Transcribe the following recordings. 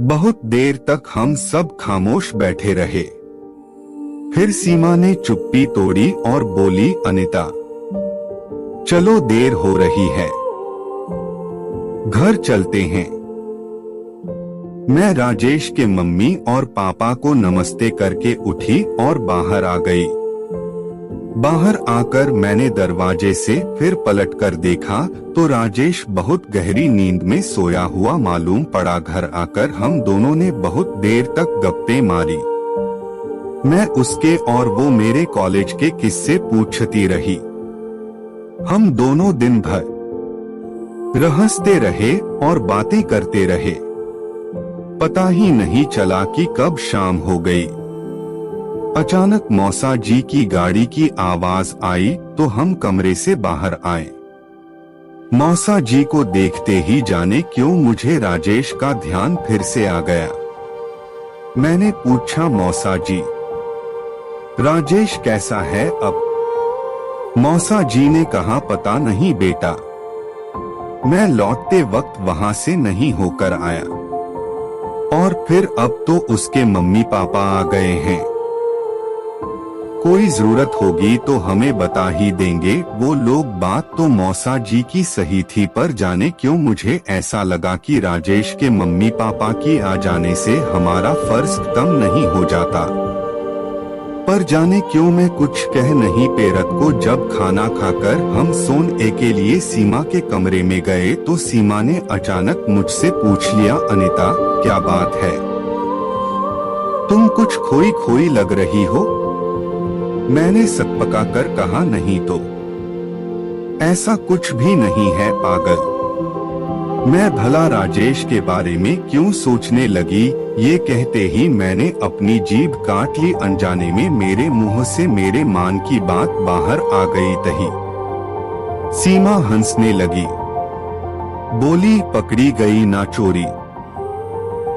बहुत देर तक हम सब खामोश बैठे रहे। फिर सीमा ने चुप्पी तोड़ी और बोली, अनिता चलो देर हो रही है, घर चलते हैं। मैं राजेश के मम्मी और पापा को नमस्ते करके उठी और बाहर आ गई। बाहर आकर मैंने दरवाजे से फिर पलटकर देखा तो राजेश बहुत गहरी नींद में सोया हुआ मालूम पड़ा। घर आकर हम दोनों ने बहुत देर तक गप्पे मारी। मैं उसके और वो मेरे कॉलेज के किस्से पूछती रही। हम दोनों दिन भर रहते रहे और बातें करते रहे। पता ही नहीं चला कि कब शाम हो गई। अचानक मौसा जी की गाड़ी की आवाज आई तो हम कमरे से बाहर आए। मौसा जी को देखते ही जाने क्यों मुझे राजेश का ध्यान फिर से आ गया। मैंने पूछा, मौसा जी राजेश कैसा है अब? मौसा जी ने कहा, पता नहीं बेटा, मैं लौटते वक्त वहां से नहीं होकर आया और फिर अब तो उसके मम्मी पापा आ गए हैं। कोई जरूरत होगी तो हमें बता ही देंगे वो लोग। बात तो मौसा जी की सही थी, पर जाने क्यों मुझे ऐसा लगा कि राजेश के मम्मी पापा की आ जाने से हमारा फर्ज कम नहीं हो जाता। पर जाने क्यों मैं कुछ कह नहीं पेरत को। जब खाना खाकर हम सोने के लिए सीमा के कमरे में गए तो सीमा ने अचानक मुझसे पूछ लिया, अनिता क्या बात है, तुम कुछ खोई खोई लग रही हो? मैंने सकपका कर कहा, नहीं तो ऐसा कुछ भी नहीं है पागल। मैं भला राजेश के बारे में क्यों सोचने लगी। ये कहते ही मैंने अपनी जीभ काट ली। अनजाने में मेरे मुंह से मेरे मान की बात बाहर आ गई तही। सीमा हंसने लगी, बोली, पकड़ी गई ना चोरी।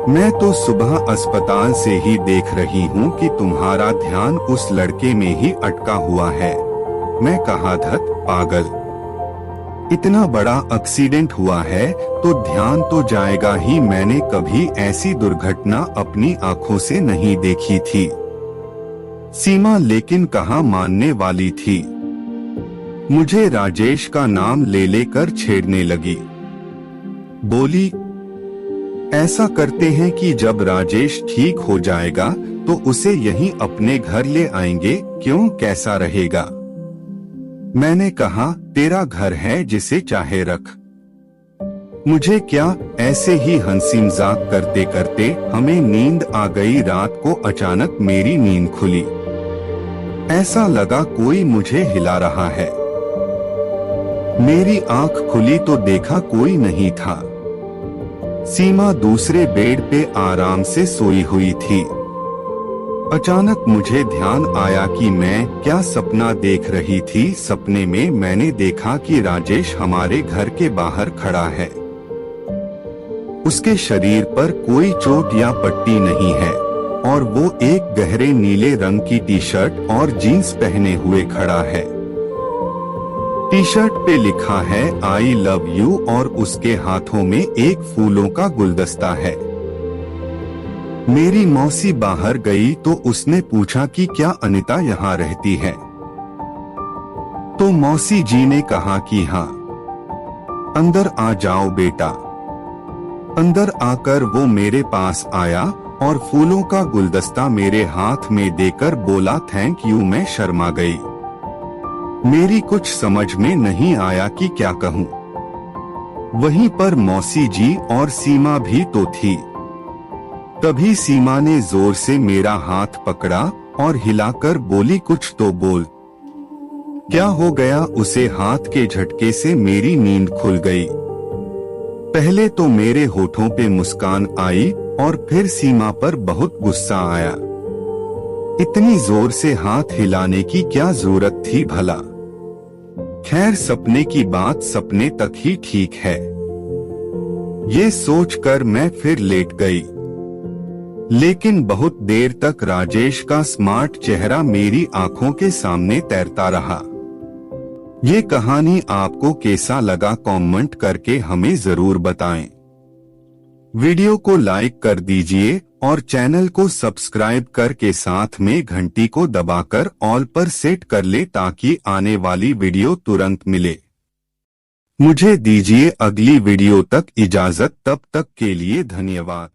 मैं तो सुबह अस्पताल से ही देख रही हूँ कि तुम्हारा ध्यान उस लड़के में ही अटका हुआ है। मैं कहा, धत पागल, इतना बड़ा एक्सीडेंट हुआ है तो ध्यान तो जाएगा ही। मैंने कभी ऐसी दुर्घटना अपनी आंखों से नहीं देखी थी। सीमा लेकिन कहाँ मानने वाली थी। मुझे राजेश का नाम ले लेकर छेड़ने लगी। बोली, ऐसा करते हैं कि जब राजेश ठीक हो जाएगा तो उसे यहीं अपने घर ले आएंगे, क्यों, कैसा रहेगा? मैंने कहा, तेरा घर है, जिसे चाहे रख, मुझे क्या। ऐसे ही हंसी मजाक करते करते हमें नींद आ गई। रात को अचानक मेरी नींद खुली। ऐसा लगा कोई मुझे हिला रहा है। मेरी आंख खुली तो देखा कोई नहीं था। सीमा दूसरे बेड पे आराम से सोई हुई थी। अचानक मुझे ध्यान आया कि मैं क्या सपना देख रही थी। सपने में मैंने देखा कि राजेश हमारे घर के बाहर खड़ा है। उसके शरीर पर कोई चोट या पट्टी नहीं है और वो एक गहरे नीले रंग की टी शर्ट और जीन्स पहने हुए खड़ा है। टी शर्ट पे लिखा है, आई लव यू, और उसके हाथों में एक फूलों का गुलदस्ता है। मेरी मौसी बाहर गई तो उसने पूछा कि क्या अनिता यहाँ रहती है? तो मौसी जी ने कहा कि हाँ, अंदर आ जाओ बेटा। अंदर आकर वो मेरे पास आया और फूलों का गुलदस्ता मेरे हाथ में देकर बोला, थैंक यू। मैं शर्मा गई। मेरी कुछ समझ में नहीं आया कि क्या कहूँ। वहीं पर मौसी जी और सीमा भी तो थी। तभी सीमा ने जोर से मेरा हाथ पकड़ा और हिलाकर बोली, कुछ तो बोल। क्या हो गया? उसे हाथ के झटके से मेरी नींद खुल गई। पहले तो मेरे होठों पे मुस्कान आई और फिर सीमा पर बहुत गुस्सा आया। इतनी जोर से हाथ हिलाने की क्या जरूरत थी भला? खैर, सपने की बात सपने तक ही ठीक है। ये सोचकर मैं फिर लेट गई। लेकिन बहुत देर तक राजेश का स्मार्ट चेहरा मेरी आंखों के सामने तैरता रहा। ये कहानी आपको कैसा लगा कमेंट करके हमें जरूर बताएं। वीडियो को लाइक कर दीजिए और चैनल को सब्सक्राइब करके साथ में घंटी को दबाकर ऑल पर सेट कर ले ताकि आने वाली वीडियो तुरंत मिले। मुझे दीजिए अगली वीडियो तक इजाजत, तब तक के लिए धन्यवाद।